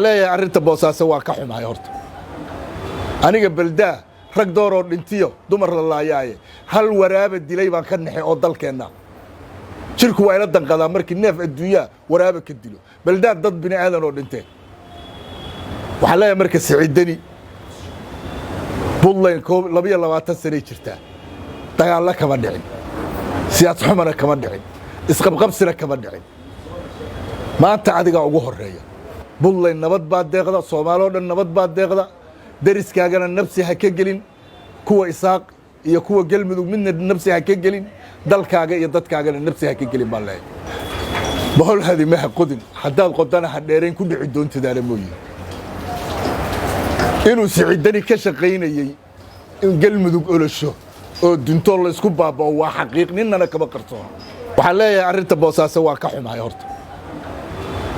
leeyahay arrinta boosaaso waa ka xumahay horta aniga baldaa rag door oo dhintiyo dumar la laayaaye hal waraaba dilay baan ka naxay oo dalkeenna jirku waa ila danqadaa markii neef adduunyaa waraaba ka dilo baldaa dad bini aadan oo dhinteen waxaa leeyahay marka siciidani buntland 22 sanay jirtaa dagaalla kama dhicin siyaas xumana kama dhicin isqabqabsina kama dhicin maanta adigaa ugu horreeya buntland nabad baa deeqda soomaaloo dhan nabad baa deeqda dariskaagana nafsi ha ka gelin kuwa isaaq iyo kuwa galmudug midna nafsi ha ka gelin dalkaaga iyo dadkaagana nafsi ha ka gelin baan leeyahay bohol hadimaha qodin haddaad qodana ha dheerayn ku dhici doontidaana mooye inuu siciidani ka shaqaynayey in galmudug olosho oo duntoo la isku baabao waa xaqiiq ninnana kama qarsoon waxaan leeyahay arrinta boosaaso waa ka xumahay horta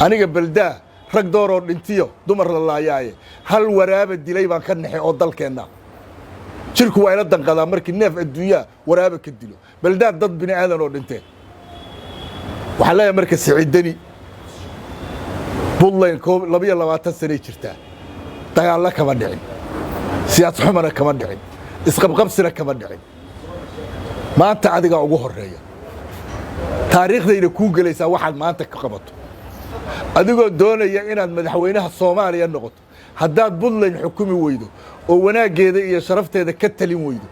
aniga baldaa rag door oo dhintiyo dumar la laayaaye hal waraaba dilay baan ka naxay oo dalkeenna jirku waa ila danqadaa markii neef adduunyaa waraaba ka dilo baldaa dad bini aadan oo dhinteen waxaa leeyahay marka siciidani buntland 22 sanay jirtaa dagaalla kama dhicin siyaas xumana kama dhicin isqabqabsina kama dhicin maanta adigaa ugu horreeya taariikhdayna kuu gelaysaa waxaad maanta ka qabato adigoo doonaya inaad madaxweynaha Soomaaliya noqoto haddaad buntland xukumi weydo oo wanaaggeeda iyo sharafteeda ka talin weydo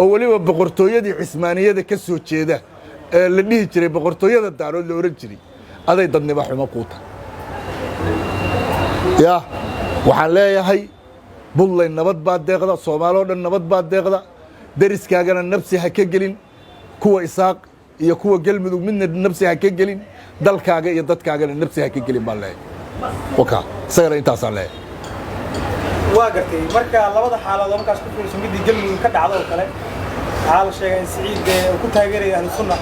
oo waliba boqortooyadii cismaaniyada ka soo jeeda ee la dhihi jiray boqortooyada daarood la oran jiray aday dadnimo xumo ku tahay yaa waxaan leeyahay buntland nabad baa deeqda soomaaloo dhan nabad baa deeqda dariskaagana nafsi ha ka gelin kuwa isaaq iyo kuwa galmudug midna nafsi ha ka gelin dalkaaga iyo dadkaagana nafsi ha ka gelin baan leeyahay waka sagara intaasaan leeyahay waa gartay marka labada xaaladood markaas ku fiirso midii galmudug ka dhacdo oo kale waxaa la sheegay in siciid uu ku taageerayo ahlu sunna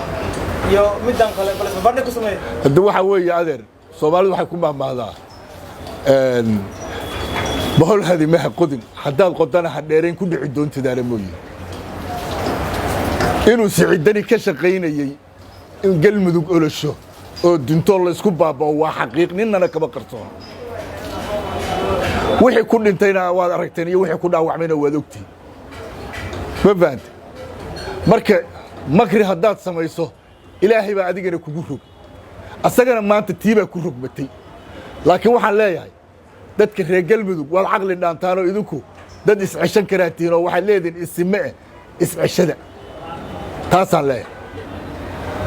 iyo middan kale bal isbarbardhig ku sameeyay hadda waxa weeye adeer Soomaalidu waxay ku mahmahdaa bohol hadimaha qodin haddaad qodana ha dheerayn ku dhici doontidaana mooye inuu siciidani ka shaqaynayey in galmudug olosho oo duntoo la isku baabao waa xaqiiq ninnana kama qarsoon wixii ku dhintayna waad aragteen iyo wixii ku dhaawacmayna waad ogtiin ma fahamte marka makri haddaad samayso ilaahay baa adigana kugu rog asagana maanta tiibaa ku rogmatay laakiin waxaan leeyahay dadka reer galmudug waad caqli dhaantaanoo idinku dad isceshan karaatiin oo waxaad leedihin isime isceshada taasaan leeyahay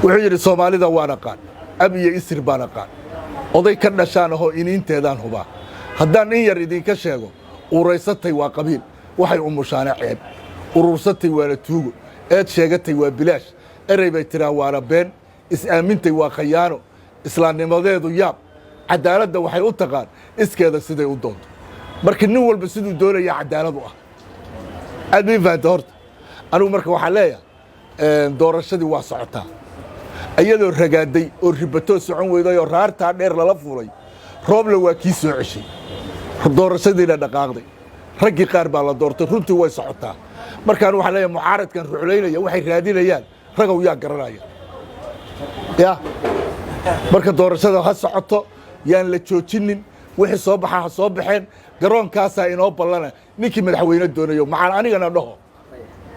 wuxuu yidhi soomaalida waan aqaan ab iyo isir baan aqaan oday ka dhashaan ahoo iniinteedaan hubaa haddaan in yar idinka sheego uuraysatay waa qabiil waxay umushaana ceeb urursatay waana tuugo eed sheegatay waa bilaash erey bay tiraa waana been is-aamintay waa khayaano islaamnimadeedu yaab cadaaladda waxay u taqaan iskeeda siday u doonto marka nin walba siduu doonaya cadaalad u ah aad bay fahamta horta anigu marka waxaan leeyahay doorashadii waa socotaa iyadoo ragaaday oo ribatoo socon weyday oo raartaa dheer lala fuulay roobla waa kii soo ceshay doorashadiina dhaqaaqday raggii qaar baa la doortay runtii way socotaa markaan waxaan leeyahay mucaaradkan ruclaynaya waxay raadinayaan ragow yaa garanaya ya marka doorashada ha socoto yaan la joojinin wixii soo baxaa ha soo baxeen garoonkaasaa inoo ballana ninkii madaxweyne doonayo maxaan anigana dhaho